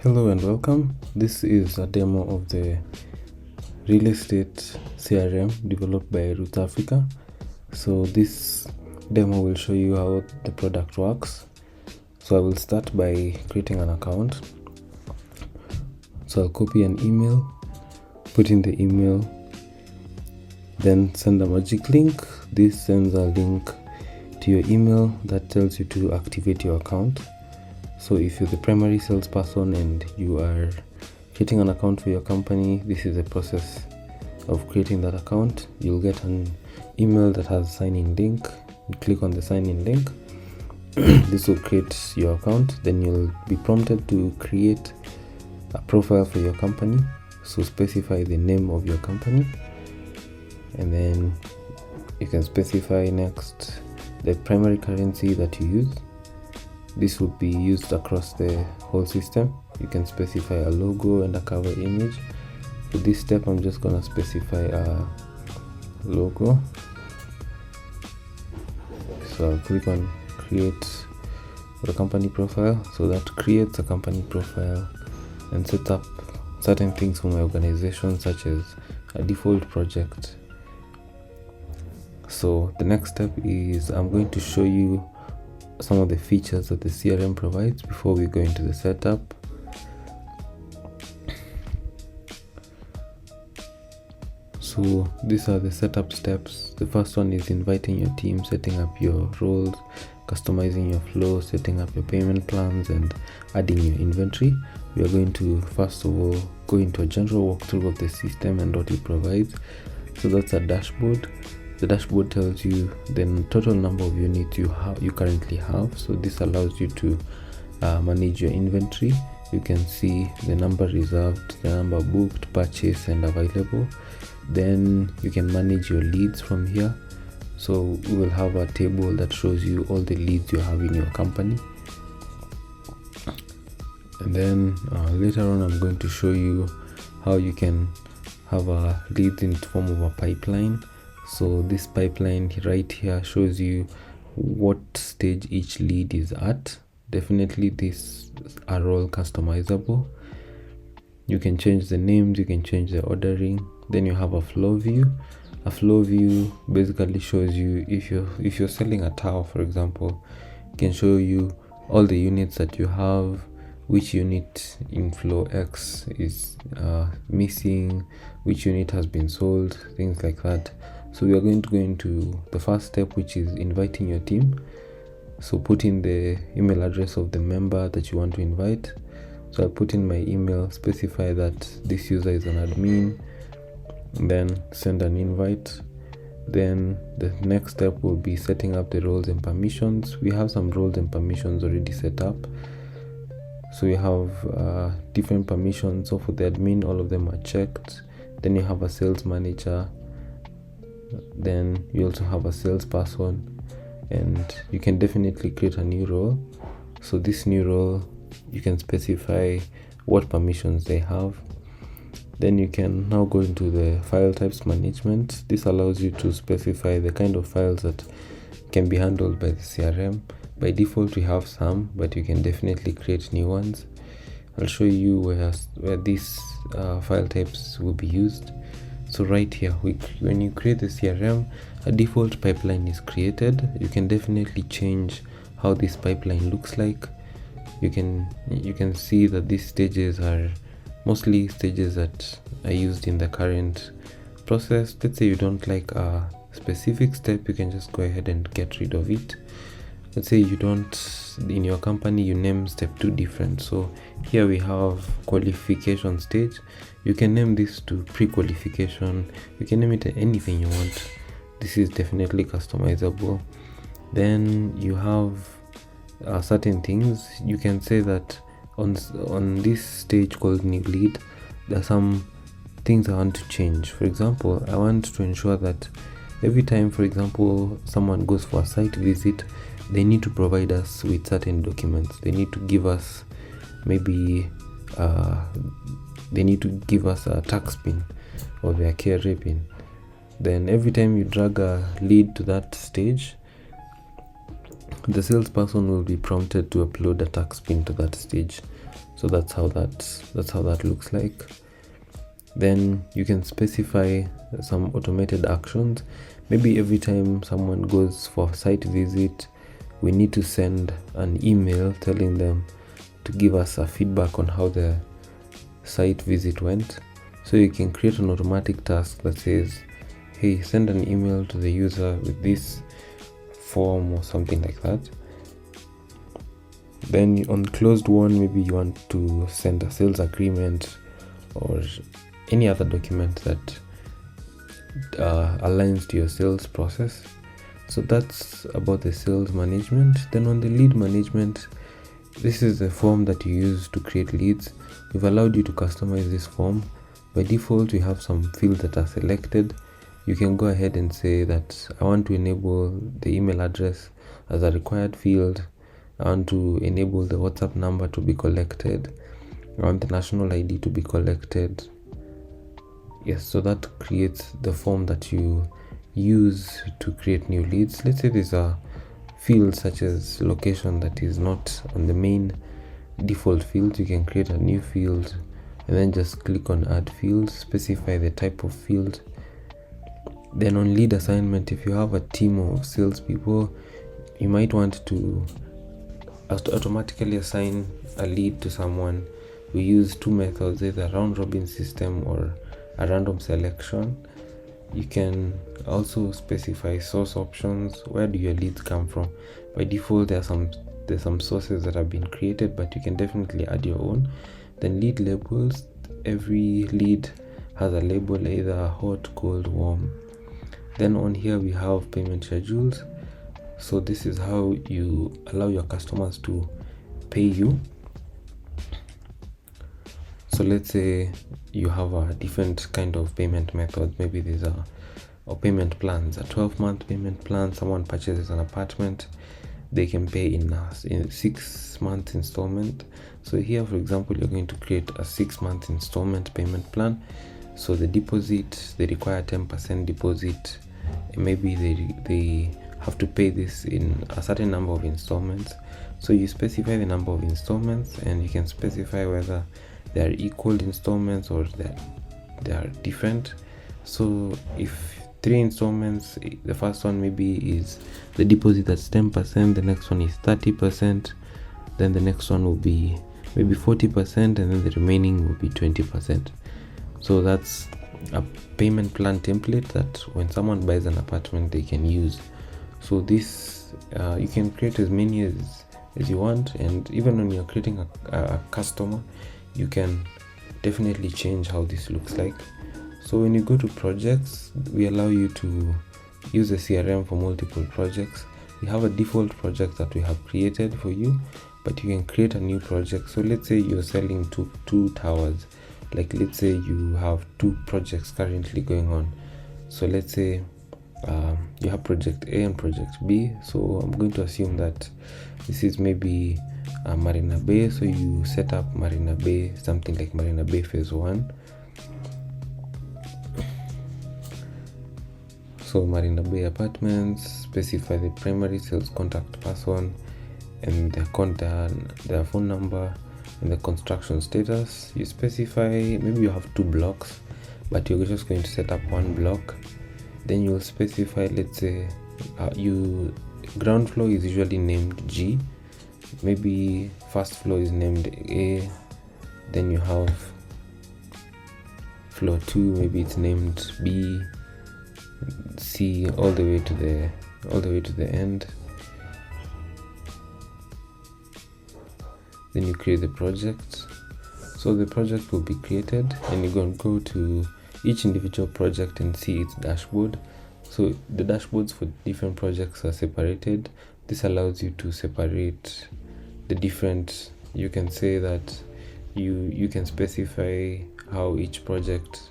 Hello and welcome. This is a demo of the real estate CRM developed by Roots Africa. So this demo will show you how the product works. So I will start by creating an account. So I'll copy an email, put in the email, then send a magic link. This sends a link to your email that tells you to activate your account. So if you're the primary salesperson and you are creating an account for your company, this is the process of creating that account. You'll get an email that has a sign-in link. You click on the sign-in link. This will create your account. Then you'll be prompted to create a profile for your company. So specify the name of your company. And then you can specify next the primary currency that you use. This would be used across the whole system. You can specify a logo and a cover image. For this step, I'm just gonna specify a logo. So I'll click on create the company profile. So that creates a company profile and sets up certain things for my organization, such as a default project. So the next step is I'm going to show you some of the features that the CRM provides before we go into the setup. So these are the setup steps. The first one is inviting your team, setting up your roles, customizing your flow, setting up your payment plans, and adding your inventory. We are going to first of all go into a general walkthrough of the system and what it provides. So that's a dashboard. The dashboard tells you the total number of units you currently have. So this allows you to manage your inventory. You can see the number reserved, the number booked, purchased, and available. Then you can manage your leads from here. So we will have a table that shows you all the leads you have in your company. And then later on, I'm going to show you how you can have a lead in the form of a pipeline. So this pipeline right here shows you what stage each lead is at. Definitely these are all customizable. You can change the names, you can change the ordering. Then you have a flow view. A flow view basically shows you if you're selling a tower, for example, it can show you all the units that you have, which unit in flow X is missing, which unit has been sold, things like that. So we are going to go into the first step, which is inviting your team. So put in the email address of the member that you want to invite. So I'll put in my email, specify that this user is an admin, then send an invite. Then the next step will be setting up the roles and permissions. We have some roles and permissions already set up. So we have different permissions. So for the admin, all of them are checked. Then you have a sales manager. Then you also have a salesperson, and you can definitely create a new role. So this new role, you can specify what permissions they have. Then you can now go into the file types management. This allows you to specify the kind of files that can be handled by the CRM. By default, we have some, but you can definitely create new ones. I'll show you where these file types will be used. So right here, when you create the CRM, a default pipeline is created. You can definitely change how this pipeline looks like. You can see that these stages are mostly stages that are used in the current process. Let's say you don't like a specific step, you can just go ahead and get rid of it. Let's say you don't, in your company, you name step 2 different. So here we have qualification stage. You can name this to pre-qualification. You can name it anything you want. This is definitely customizable. Then you have certain things. You can say that on this stage called new lead, there are some things I want to change. For example, I want to ensure that every time, for example, someone goes for a site visit, they need to provide us with certain documents. They need to give us maybe they need to give us a tax pin or their KRA pin. Then every time you drag a lead to that stage, the salesperson will be prompted to upload a tax pin to that stage. So that's how that looks like. Then you can specify some automated actions. Maybe every time someone goes for a site visit, we need to send an email telling them to give us a feedback on how the site visit went. So you can create an automatic task that says, hey, send an email to the user with this form or something like that. Then on closed one, maybe you want to send a sales agreement or any other document that aligns to your sales process. So that's about the sales management. Then on the lead management, this is the form that you use to create leads. We've allowed you to customize this form. By default, we have some fields that are selected. You can go ahead and say that I want to enable the email address as a required field. I want to enable the WhatsApp number to be collected. I want the national ID to be collected. Yes, so that creates the form that you use to create new leads. Let's say there's a field such as location that is not on the main default field. You can create a new field and then just click on add field, specify the type of field. Then on lead assignment, if you have a team of salespeople, you might want to automatically assign a lead to someone. We use two methods, either round robin system or a random selection. You can also specify source options. Where do your leads come from? By default, there's some sources that have been created, but you can definitely add your own. Then lead labels. Every lead has a label, either hot, cold, warm. Then on here we have payment schedules. So this is how you allow your customers to pay you. So let's say you have a different kind of payment method. Maybe there's a payment plans, a 12-month payment plan. Someone purchases an apartment, they can pay in 6 month installment. So here, for example, you're going to create a 6-month installment payment plan. So the deposit, they require 10% deposit. Maybe they have to pay this in a certain number of installments. So you specify the number of installments, and you can specify whether they are equal installments or they are different. So if 3 installments, the first one maybe is the deposit that's 10%, the next one is 30%, then the next one will be maybe 40%, and then the remaining will be 20%. So that's a payment plan template that when someone buys an apartment, they can use. So this you can create as many as you want, and even when you're creating a customer, you can definitely change how this looks like. So when you go to projects, we allow you to use the CRM for multiple projects. We have a default project that we have created for you, but you can create a new project. So let's say you're selling two towers. Like let's say you have 2 projects currently going on. So let's say you have project A and project B. So I'm going to assume that this is maybe Marina Bay. So you set up Marina Bay, something like Marina Bay phase 1. So Marina Bay apartments, specify the primary sales contact person and their phone number and the construction status. You specify, maybe you have 2 blocks, but you're just going to set up 1 block. Then you'll specify, let's say ground floor is usually named G, maybe first floor is named A, then you have floor 2, maybe it's named B, C, all the way to the end. Then you create the project. So the project will be created, and you're going to go to each individual project and see its dashboard. So the dashboards for different projects are separated. This allows you to separate the different, you can say that you can specify how each project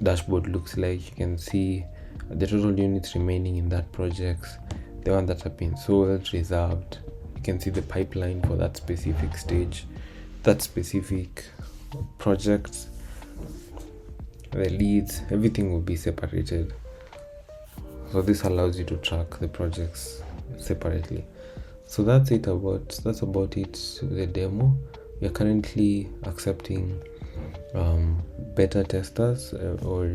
dashboard looks like. You can see the total units remaining in that project, the one that have been sold, reserved. You can see the pipeline for that specific stage, that specific project, the leads, everything will be separated. So this allows you to track the projects separately. So that's about it, the demo. We are currently accepting beta testers or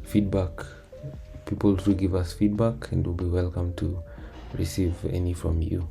feedback, people to give us feedback, and we'll be welcome to receive any from you.